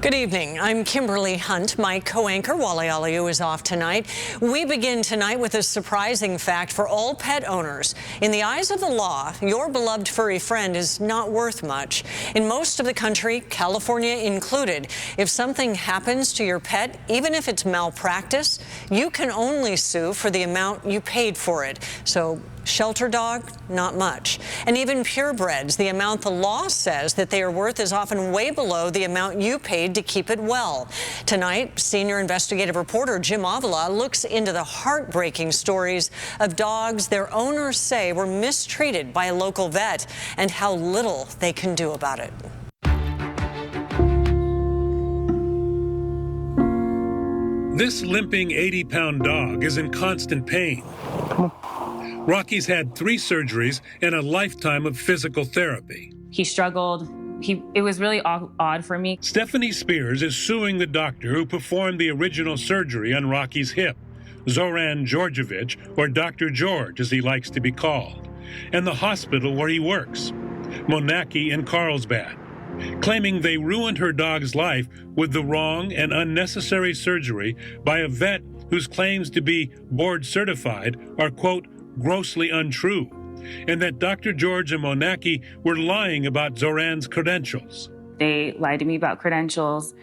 Good evening. I'm Kimberly Hunt. My co-anchor, Wally Aliu, is off tonight. We begin tonight with a surprising fact for all pet owners. In the eyes of the law, your beloved furry friend is not worth much. In most of the country, California included, if something happens to your pet, even if it's malpractice, you can only sue for the amount you paid for it. So shelter dog, not much. And even purebreds, the amount the law says that they are worth is often way below the amount you paid to keep it well. Tonight, senior investigative reporter Jim Avila looks into the heartbreaking stories of dogs their owners say were mistreated by a local vet and how little they can do about it. This limping 80-pound dog is in constant pain. Rocky's had 3 surgeries and a lifetime of physical therapy. He struggled. It was really odd for me. Stephanie Spears is suing the doctor who performed the original surgery on Rocky's hip, Zoran Georgievich, or Dr. George as he likes to be called, and the hospital where he works, Monaki in Carlsbad, claiming they ruined her dog's life with the wrong and unnecessary surgery by a vet whose claims to be board certified are, quote, grossly untrue, and that Dr. George and Monaki were lying about Zoran's credentials. They lied to me about credentials.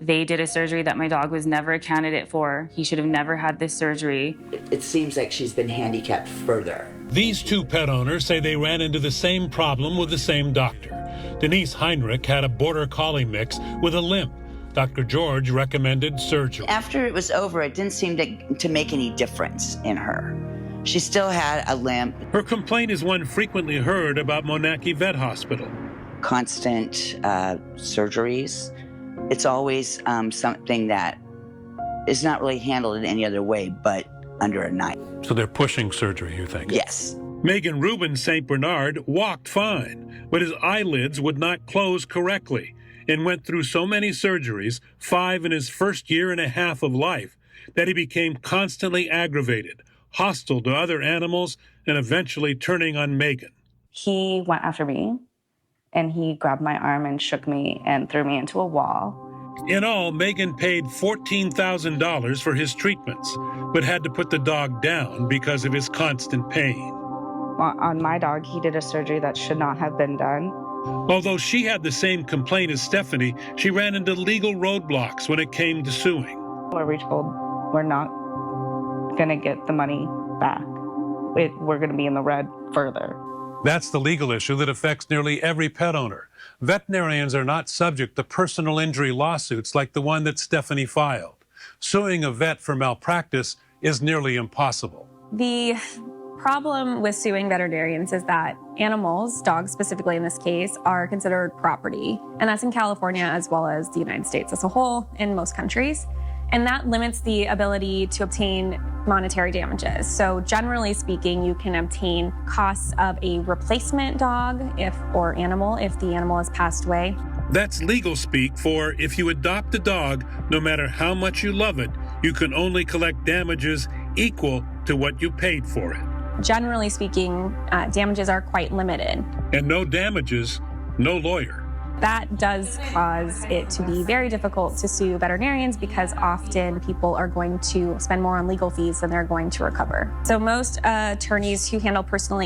They did a surgery that my dog was never a candidate for. He should have never had this surgery. It seems like she's been handicapped further. These 2 pet owners say they ran into the same problem with the same doctor. Denise Heinrich had a border collie mix with a limp. Dr. George recommended surgery. After it was over, it didn't seem to make any difference in her. She still had a limp. Her complaint is one frequently heard about Monaki Vet Hospital. Constant surgeries. It's always something that is not really handled in any other way but under a knife. So they're pushing surgery, you think? Yes. Megan Rubin St. Bernard walked fine, but his eyelids would not close correctly and went through so many surgeries, 5 in his first year and a half of life, that he became constantly aggravated, hostile to other animals, and eventually turning on Megan. He went after me, and he grabbed my arm and shook me and threw me into a wall. In all, Megan paid $14,000 for his treatments, but had to put the dog down because of his constant pain. On my dog, he did a surgery that should not have been done. Although she had the same complaint as Stephanie, she ran into legal roadblocks when it came to suing. Were we told we're not going to get the money back? We're going to be in the red further. That's the legal issue that affects nearly every pet owner. Veterinarians are not subject to personal injury lawsuits like the one that Stephanie filed. Suing a vet for malpractice is nearly impossible. The problem with suing veterinarians is that animals, dogs specifically in this case, are considered property. And that's in California as well as the United States as a whole, in most countries. And that limits the ability to obtain monetary damages. So generally speaking, you can obtain costs of a replacement dog or animal if the animal has passed away. That's legal speak for if you adopt a dog, no matter how much you love it, you can only collect damages equal to what you paid for it. Generally speaking, damages are quite limited. And no damages, no lawyer. That does cause it to be very difficult to sue veterinarians because often people are going to spend more on legal fees than they're going to recover. So most attorneys who handle personal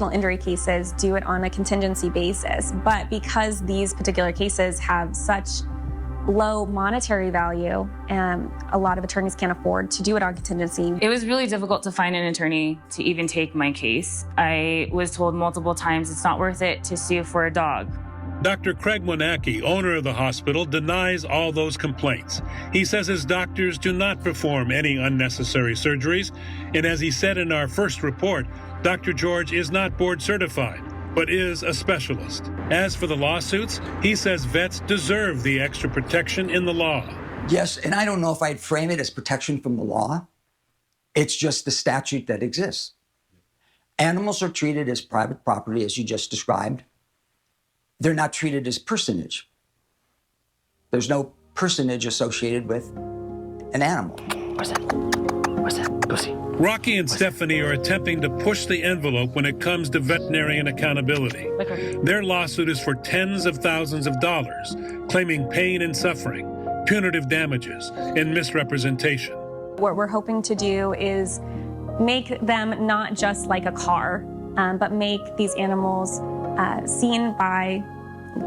injury cases do it on a contingency basis. But because these particular cases have such low monetary value, and a lot of attorneys can't afford to do it on contingency. It was really difficult to find an attorney to even take my case. I was told multiple times it's not worth it to sue for a dog. Dr. Craig Monaki, owner of the hospital, denies all those complaints. He says his doctors do not perform any unnecessary surgeries, and as he said in our first report, Dr. George is not board certified, but is a specialist. As for the lawsuits, he says vets deserve the extra protection in the law. Yes, and I don't know if I'd frame it as protection from the law. It's just the statute that exists. Animals are treated as private property, as you just described. They're not treated as personage. There's no personage associated with an animal. Where's that? Go see. Rocky and Stephanie are attempting to push the envelope when it comes to veterinarian accountability. Their lawsuit is for tens of thousands of dollars, claiming pain and suffering, punitive damages, and misrepresentation. What we're hoping to do is make them not just like a car, but make these animals seen by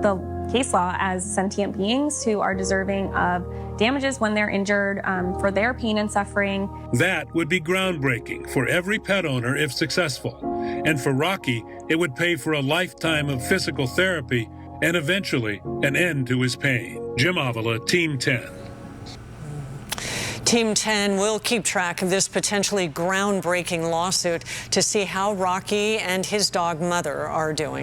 the case law as sentient beings who are deserving of damages when they're injured for their pain and suffering. That would be groundbreaking for every pet owner if successful. And for Rocky, it would pay for a lifetime of physical therapy and eventually an end to his pain. Jim Avila, Team 10. Team 10 will keep track of this potentially groundbreaking lawsuit to see how Rocky and his dog mother are doing.